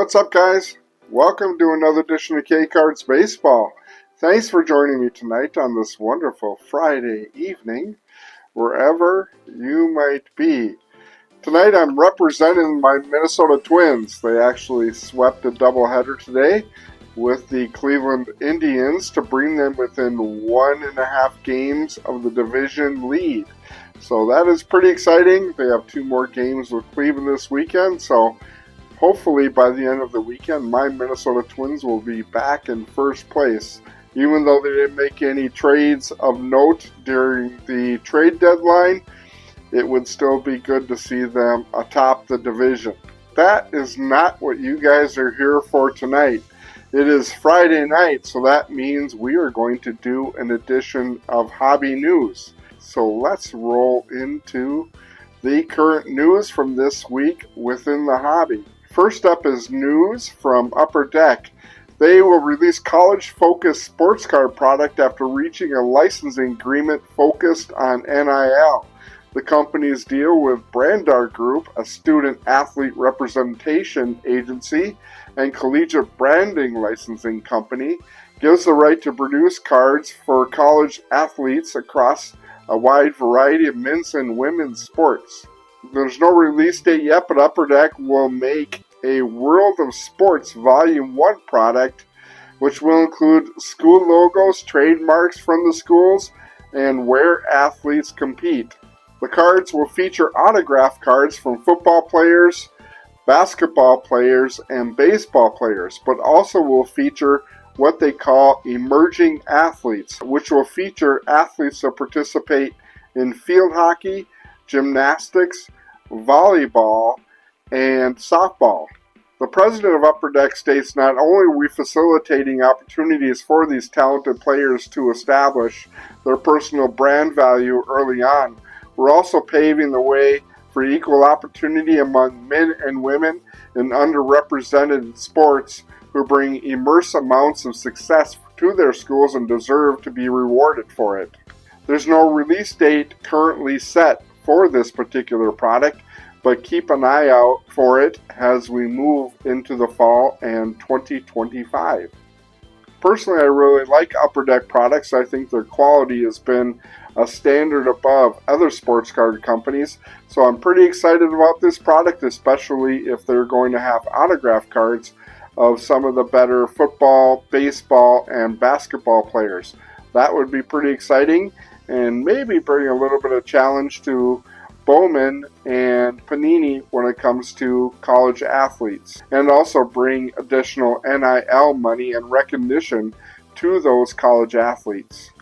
What's up, guys? Welcome to another edition of K-Cards Baseball. Thanks for joining me tonight on this wonderful Friday evening, wherever you might be. Tonight I'm representing my Minnesota Twins. They actually swept a doubleheader today with the Cleveland Indians to bring them within 1.5 games of the division lead. So that is pretty exciting. They have 2 more games with Cleveland this weekend, so hopefully by the end of the weekend, my Minnesota Twins will be back in first place. Even though they didn't make any trades of note during the trade deadline, it would still be good to see them atop the division. That is not what you guys are here for tonight. It is Friday night, so that means we are going to do an edition of Hobby News. So let's roll into the current news from this week within the hobby. First up is news from Upper Deck. They will release college-focused sports card product after reaching a licensing agreement focused on NIL. The company's deal with Brandar Group, a student-athlete representation agency and collegiate branding licensing company, gives the right to produce cards for college athletes across a wide variety of men's and women's sports. There's no release date yet, but Upper Deck will make a World of Sports Volume 1 product, which will include school logos, trademarks from the schools, and where athletes compete. The cards will feature autograph cards from football players, basketball players, and baseball players, but also will feature what they call emerging athletes, which will feature athletes that participate in field hockey, gymnastics, volleyball, and softball. The president of Upper Deck states, not only are we facilitating opportunities for these talented players to establish their personal brand value early on, we're also paving the way for equal opportunity among men and women in underrepresented sports who bring immense amounts of success to their schools and deserve to be rewarded for it. There's no release date currently set for this particular product, but keep an eye out for it as we move into the fall and 2025. Personally, I really like Upper Deck products. I think their quality has been a standard above other sports card companies, so I'm pretty excited about this product, especially if they're going to have autograph cards of some of the better football, baseball, and basketball players. That would be pretty exciting and maybe bring a little bit of challenge to Bowman and Panini when it comes to college athletes, and also bring additional NIL money and recognition to those college athletes.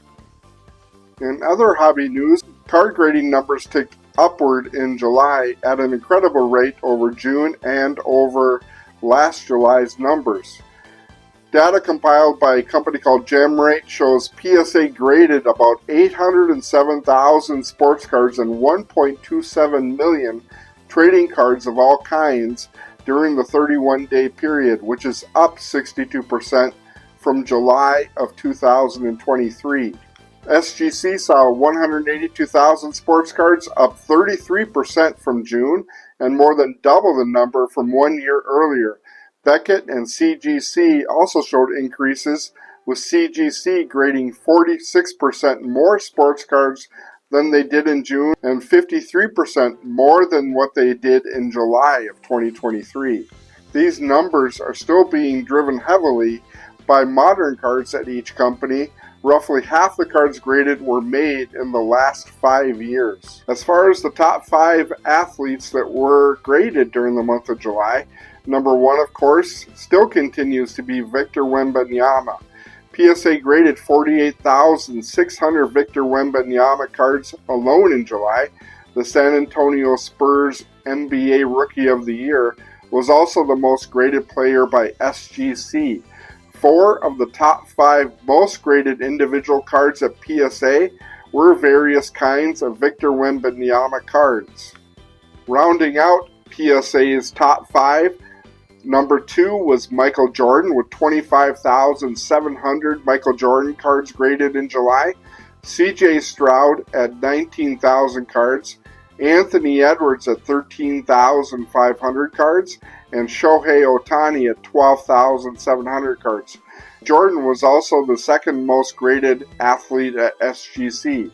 In other hobby news, card grading numbers ticked upward in July at an incredible rate over June and over last July's numbers. Data compiled by a company called GemRate shows PSA graded about 807,000 sports cards and 1.27 million trading cards of all kinds during the 31-day period, which is up 62% from July of 2023. SGC saw 182,000 sports cards, up 33% from June, and more than double the number from 1 year earlier. Beckett and CGC also showed increases, with CGC grading 46% more sports cards than they did in June and 53% more than what they did in July of 2023. These numbers are still being driven heavily by modern cards at each company. Roughly half the cards graded were made in the last 5 years. As far as the top 5 athletes that were graded during the month of July, number 1, of course, still continues to be Victor Wembanyama. PSA graded 48,600 Victor Wembanyama cards alone in July. The San Antonio Spurs NBA Rookie of the Year was also the most graded player by SGC. 4 of the top 5 most graded individual cards at PSA were various kinds of Victor Wembanyama cards. Rounding out PSA's top 5, number 2 was Michael Jordan with 25,700 Michael Jordan cards graded in July. CJ Stroud at 19,000 cards. Anthony Edwards at 13,500 cards. and Shohei Ohtani at 12,700 cards. Jordan was also the second most graded athlete at SGC.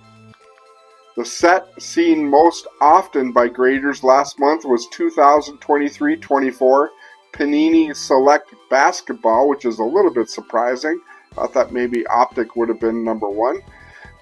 The set seen most often by graders last month was 2023-24 Panini Select Basketball, which is a little bit surprising. I thought maybe Optic would have been number one.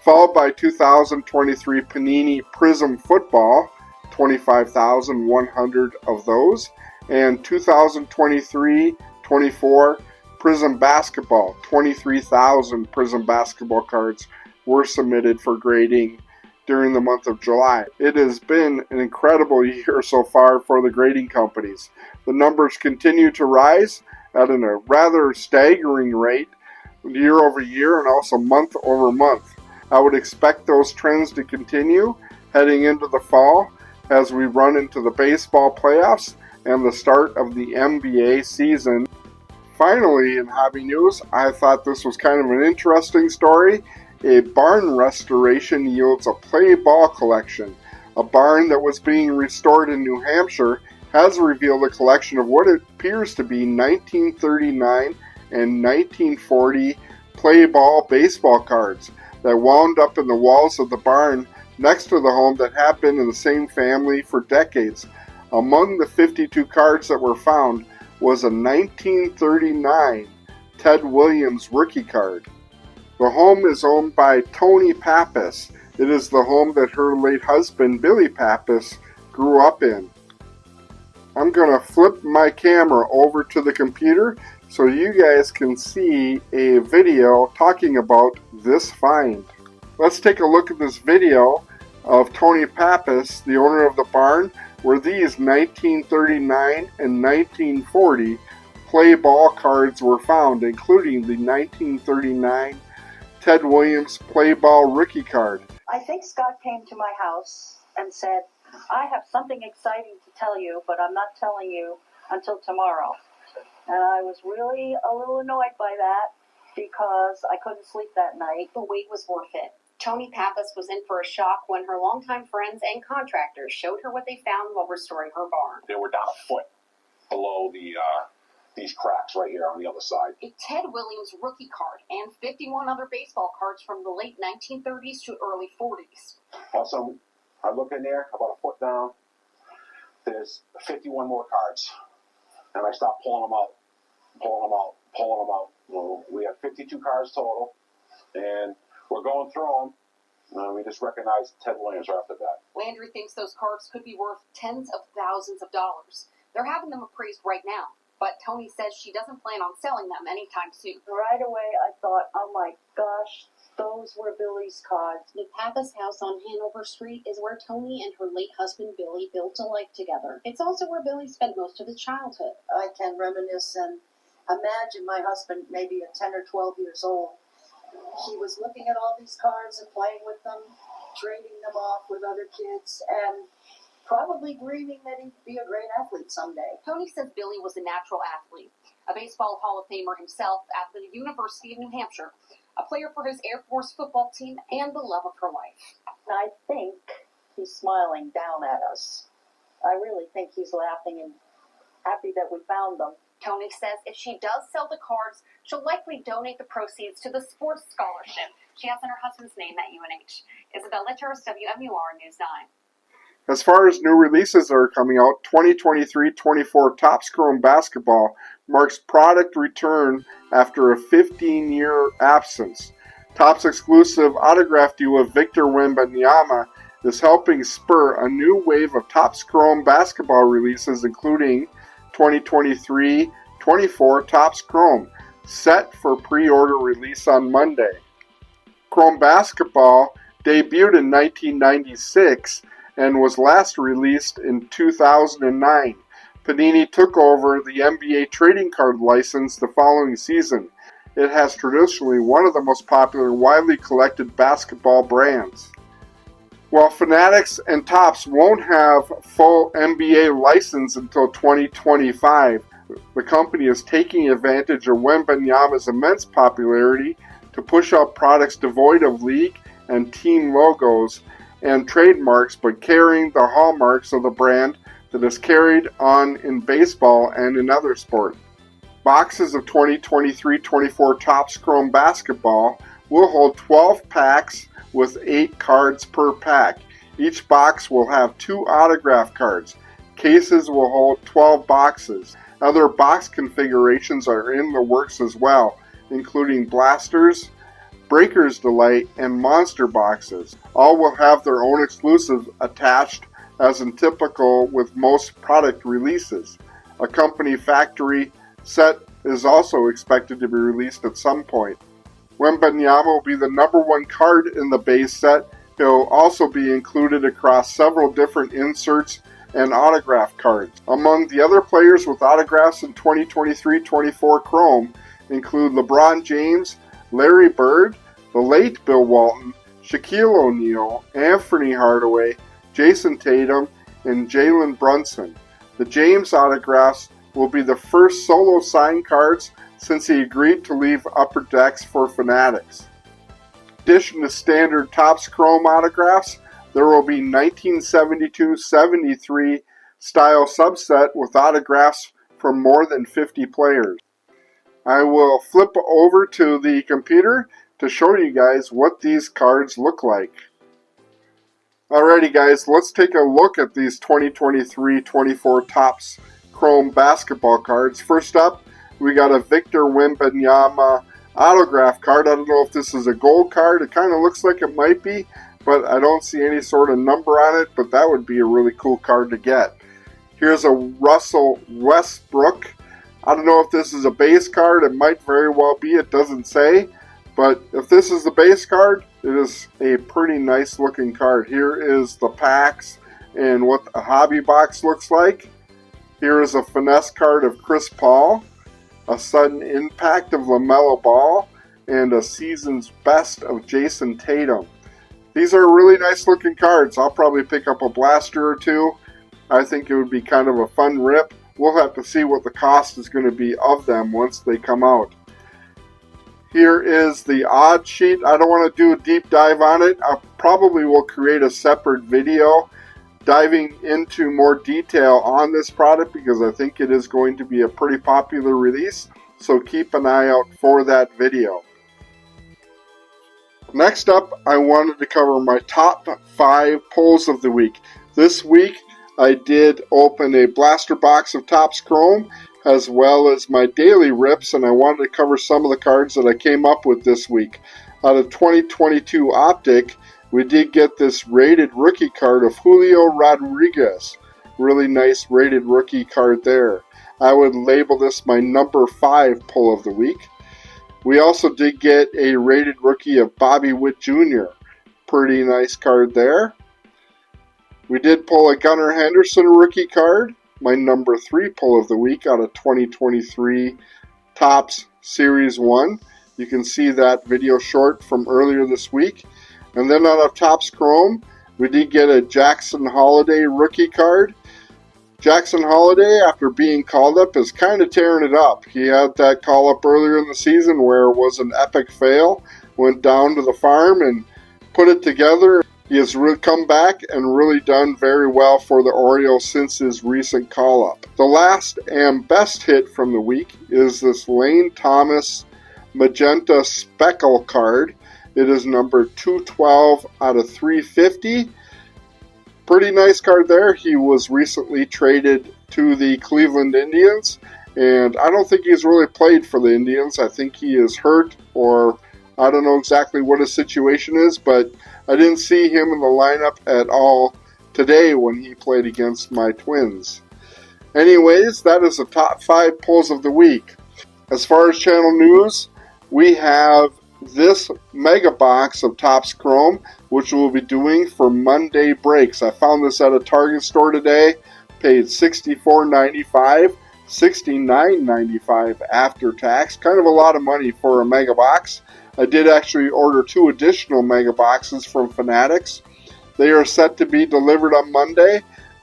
Followed by 2023 Panini Prism Football, 25,100 of those. And 2023-24 Prism Basketball, 23,000 Prism Basketball cards were submitted for grading during the month of July. It has been an incredible year so far for the grading companies. The numbers continue to rise at a rather staggering rate year over year and also month over month. I would expect those trends to continue heading into the fall as we run into the baseball playoffs and the start of the NBA season. Finally, in hobby news, I thought this was kind of an interesting story. A barn restoration yields a play ball collection. A barn that was being restored in New Hampshire has revealed a collection of what appears to be 1939 and 1940 play ball baseball cards that wound up in the walls of the barn next to the home that have been in the same family for decades. Among the 52 cards that were found was a 1939 Ted Williams rookie card. The home is owned by Tony Pappas. It is the home that her late husband, Billy Pappas, grew up in. I'm going to flip my camera over to the computer so you guys can see a video talking about this find. Let's take a look at this video of Tony Pappas, the owner of the barn, where these 1939 and 1940 play ball cards were found, including the 1939 Ted Williams play ball rookie card. I think Scott came to my house and said, I have something exciting to tell you, but I'm not telling you until tomorrow. And I was really a little annoyed by that because I couldn't sleep that night. The wait was worth it. Tony Pappas was in for a shock when her longtime friends and contractors showed her what they found while restoring her barn. They were down a foot below these cracks right here on the other side. A Ted Williams rookie card and 51 other baseball cards from the late 1930s to early 40s. Also, I look in there, about a foot down, there's 51 more cards. And I start pulling them out. Well, we have 52 cards total, and we're going through them. We just recognize Ted Williams right off the bat. Landry thinks those cards could be worth tens of thousands of dollars. They're having them appraised right now, but Tony says she doesn't plan on selling them anytime soon. Right away, I thought, oh my gosh, those were Billy's cards. The Pappas house on Hanover Street is where Tony and her late husband Billy built a life together. It's also where Billy spent most of his childhood. I can reminisce and imagine my husband maybe at 10 or 12 years old. He was looking at all these cards and playing with them, trading them off with other kids, and probably dreaming that he'd be a great athlete someday. Tony says Billy was a natural athlete, a baseball Hall of Famer himself at the University of New Hampshire, a player for his Air Force football team, and the love of her life. I think he's smiling down at us. I really think he's laughing and happy that we found them. Tony says if she does sell the cards, she'll likely donate the proceeds to the sports scholarship she has in her husband's name at UNH. Isabel Litters, WMUR News 9. As far as new releases that are coming out, 2023-24 Topps Chrome Basketball marks product return after a 15-year absence. Topps exclusive autograph duo Victor Wembanyama is helping spur a new wave of Topps Chrome Basketball releases, including 2023-24 Topps Chrome, set for pre-order release on Monday. Chrome Basketball debuted in 1996 and was last released in 2009. Panini took over the NBA trading card license the following season. It has traditionally one of the most popular and widely collected basketball brands. While Fanatics and Topps won't have full NBA license until 2025, the company is taking advantage of Wembanyama's immense popularity to push out products devoid of league and team logos and trademarks, but carrying the hallmarks of the brand that is carried on in baseball and in other sports. Boxes of 2023-24 Topps Chrome Basketball will hold 12 packs with 8 cards per pack. Each box will have 2 autograph cards. Cases will hold 12 boxes. Other box configurations are in the works as well, including blasters, Breaker's Delight, and monster boxes. All will have their own exclusives attached, as in typical with most product releases. A company factory set is also expected to be released at some point. Wembanyama will be the number 1 card in the base set. He'll also be included across several different inserts and autograph cards. Among the other players with autographs in 2023-24 Chrome include LeBron James, Larry Bird, the late Bill Walton, Shaquille O'Neal, Anthony Hardaway, Jason Tatum, and Jalen Brunson. The James autographs will be the first solo signed cards since he agreed to leave Upper Decks for Fanatics. In addition to standard Topps Chrome autographs, there will be 1972-73 style subset with autographs from more than 50 players. I will flip over to the computer to show you guys what these cards look like. Alrighty guys, let's take a look at these 2023-24 Topps Chrome basketball cards. First up, we got a Victor Wembanyama autograph card. I don't know if this is a gold card. It kind of looks like it might be, but I don't see any sort of number on it, but that would be a really cool card to get. Here's a Russell Westbrook. I don't know if this is a base card. It might very well be. It doesn't say. But if this is the base card, it is a pretty nice looking card. Here is the packs and what a hobby box looks like. Here is a finesse card of Chris Paul, a sudden impact of LaMelo Ball, and a season's best of Jason Tatum. These are really nice looking cards. I'll probably pick up a blaster or two. I think it would be kind of a fun rip. We'll have to see what the cost is going to be of them once they come out. Here is the odd sheet. I don't want to do a deep dive on it. I probably will create a separate video diving into more detail on this product because I think it is going to be a pretty popular release. So keep an eye out for that video. Next up, I wanted to cover my top 5 pulls of the week. This week, I did open a blaster box of Topps Chrome as well as my daily rips, and I wanted to cover some of the cards that I came up with this week. Out of 2022 Optic, we did get this rated rookie card of Julio Rodriguez. Really nice rated rookie card there. I would label this my number 5 pull of the week. We also did get a rated rookie of Bobby Witt Jr. Pretty nice card there. We did pull a Gunnar Henderson rookie card, my number 3 pull of the week out of 2023 Topps Series 1. You can see that video short from earlier this week. And then out of Topps Chrome, we did get a Jackson Holiday rookie card. Jackson Holiday, after being called up, is kind of tearing it up. He had that call up earlier in the season where it was an epic fail. Went down to the farm and put it together. He has come back and really done very well for the Orioles since his recent call-up. The last and best hit from the week is this Lane Thomas Magenta Speckle card. It is number 212 out of 350. Pretty nice card there. He was recently traded to the Cleveland Indians, and I don't think he's really played for the Indians. I think he is hurt, or I don't know exactly what his situation is, but I didn't see him in the lineup at all today when he played against my Twins. Anyways, that is the top 5 pulls of the week. As far as channel news, we have this mega box of Topps Chrome, which we'll be doing for Monday breaks. I found this at a Target store today, paid $64.95, $69.95 after tax. Kind of a lot of money for a mega box. I did actually order 2 additional mega boxes from Fanatics. They are set to be delivered on Monday,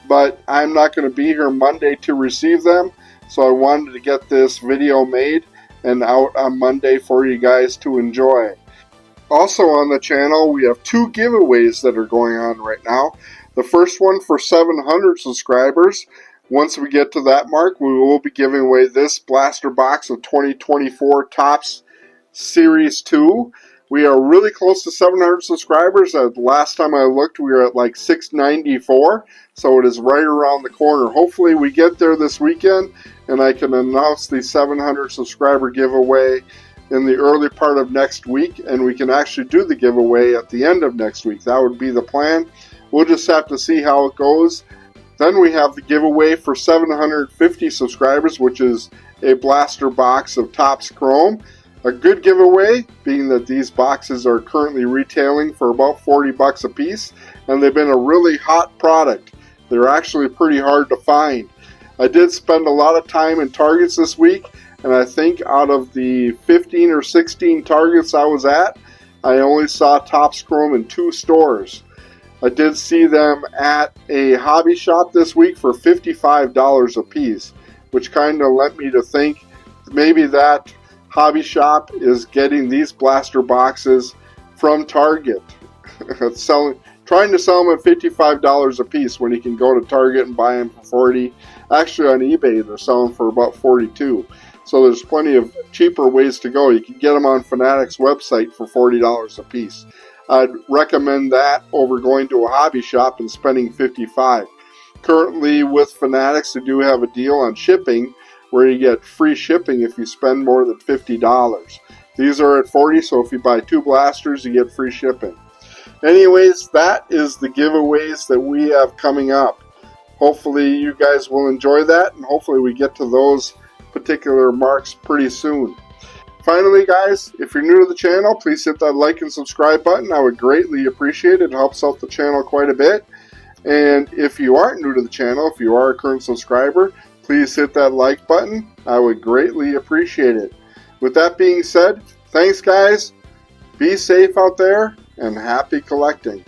but I'm not going to be here Monday to receive them, so I wanted to get this video made and out on Monday for you guys to enjoy. Also on the channel, we have 2 giveaways that are going on right now. The first one for 700 subscribers. Once we get to that mark, we will be giving away this blaster box of 2024 Topps Series 2. We are really close to 700 subscribers. Last time I looked, we were at like 694, so it is right around the corner. Hopefully we get there this weekend, and I can announce the 700 subscriber giveaway in the early part of next week, and we can actually do the giveaway at the end of next week. That would be the plan. We'll just have to see how it goes. Then we have the giveaway for 750 subscribers, which is a blaster box of Topps Chrome. A good giveaway, being that these boxes are currently retailing for about $40 a piece, and they've been a really hot product. They're actually pretty hard to find. I did spend a lot of time in Targets this week, and I think out of the 15 or 16 Targets I was at, I only saw Topps Chrome in 2 stores. I did see them at a hobby shop this week for $55 a piece, which kind of led me to think maybe that hobby shop is getting these blaster boxes from Target. Trying to sell them at $55 a piece when you can go to Target and buy them for $40. Actually, on eBay, they're selling for about $42. So there's plenty of cheaper ways to go. You can get them on Fanatics website for $40 a piece. I'd recommend that over going to a hobby shop and spending $55. Currently, with Fanatics, they do have a deal on shipping where you get free shipping if you spend more than $50. These are at $40, so if you buy 2 blasters, you get free shipping. Anyways, that is the giveaways that we have coming up. Hopefully you guys will enjoy that, and hopefully we get to those particular marks pretty soon. Finally, guys, if you're new to the channel, please hit that like and subscribe button. I would greatly appreciate it. It helps out the channel quite a bit. And if you aren't new to the channel, if you are a current subscriber, please hit that like button. I would greatly appreciate it. With that being said, thanks guys, be safe out there, and happy collecting.